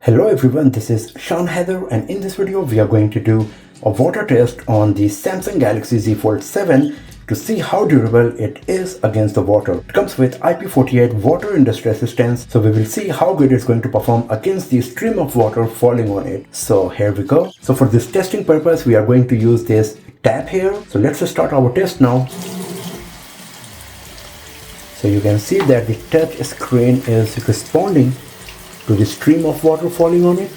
Hello everyone, this is Sean Heather, and in this video we are going to do a water test on the Samsung Galaxy Z Fold 7 to see how durable it is against the water. It comes with IP48 water industry resistance, so we will see how good it's going to perform against the stream of water falling on it. So here we go. So for this testing purpose we are going to use this tap here. So let's start our test now. So you can see that the touch screen is responding to the stream of water falling on it.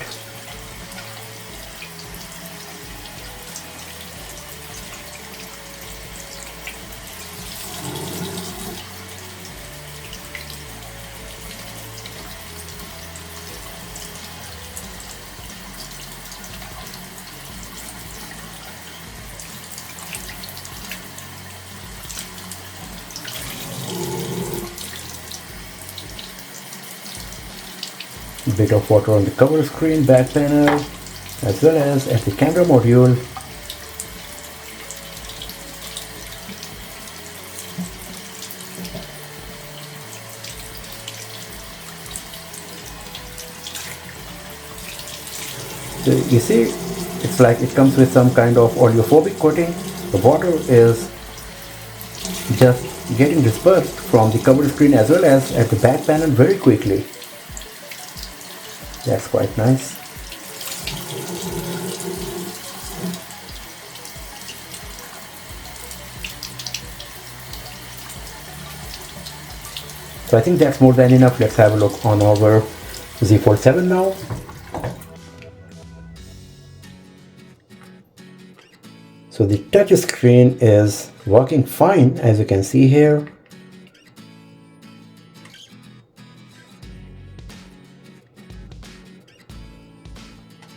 Bit of water on the cover screen, back panel, as well as at the camera module. So you see, it's like it comes with some kind of oleophobic coating. The water is just getting dispersed from the cover screen as well as at the back panel very quickly. That's quite nice. So I think that's more than enough. Let's have a look on our Z Fold 7 now. So the touch screen is working fine, as you can see here.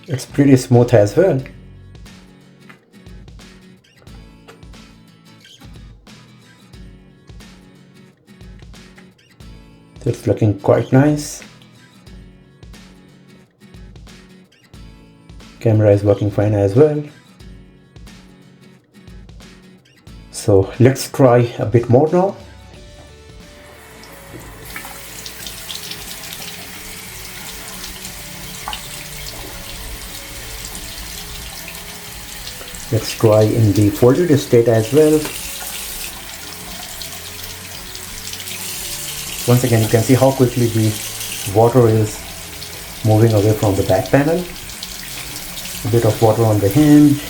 It's pretty smooth as well. So it's looking quite nice. Camera is working fine as well. So let's try a bit more now. Let's try in the folded state as well. Once again, you can see how quickly the water is moving away from the back panel. A bit of water on the hinge.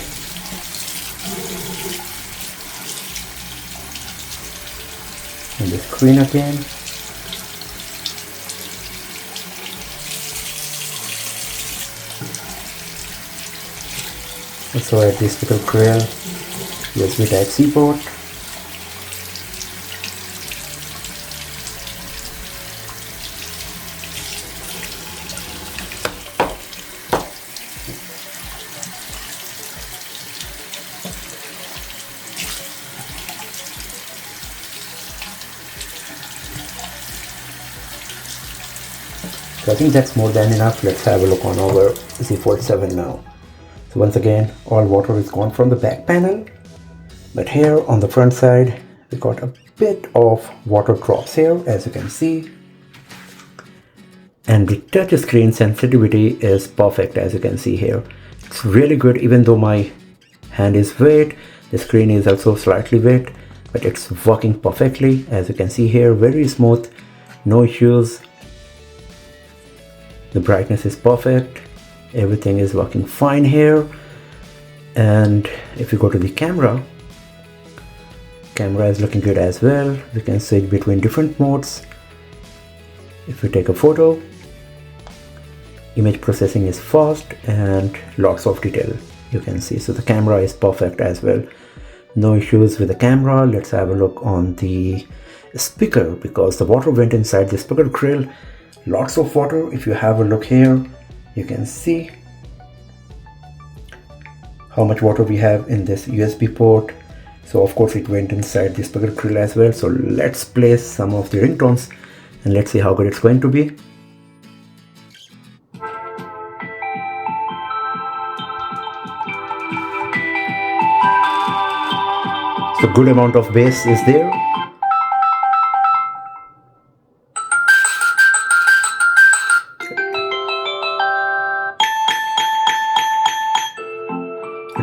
And the screen again. Also at the speaker grill, USB Type-C port. So I think that's more than enough. Let's have a look on our Z Fold 7 now. So once again, all water is gone from the back panel, but here on the front side we got a bit of water drops here, as you can see, and the touch screen sensitivity is perfect, as you can see here. It's really good. Even though my hand is wet, the screen is also slightly wet, but it's working perfectly, as you can see here. Very smooth, no issues. The brightness is perfect. Everything is working fine here. And if you go to the camera is looking good as well. We can switch between different modes. If you take a photo, image processing is fast and lots of detail you can see. So the camera is perfect as well. No issues with the camera. Let's have a look on the speaker, because the water went inside the speaker grill. Lots of water. If you have a look here, you can see how much water we have in this USB port. So of course it went inside the speaker grill as well. So let's play some of the ringtones and let's see how good it's going to be. So good amount of bass is there.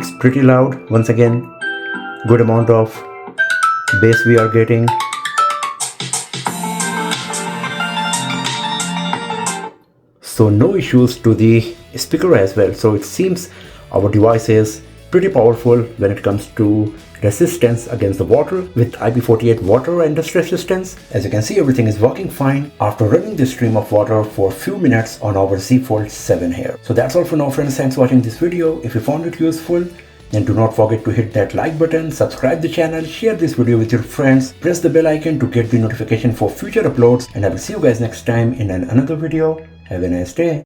It's pretty loud. Once again, good amount of bass we are getting. So no issues to the speaker as well. So it seems our device is pretty powerful when it comes to resistance against the water with IP48 water and dust resistance. As you can see, everything is working fine after running this stream of water for a few minutes on our Z Fold 7 here. So that's all for now, friends. Thanks for watching this video. If you found it useful, then do not forget to hit that like button, subscribe the channel, share this video with your friends, press the bell icon to get the notification for future uploads, and I will see you guys next time in another video. Have a nice day.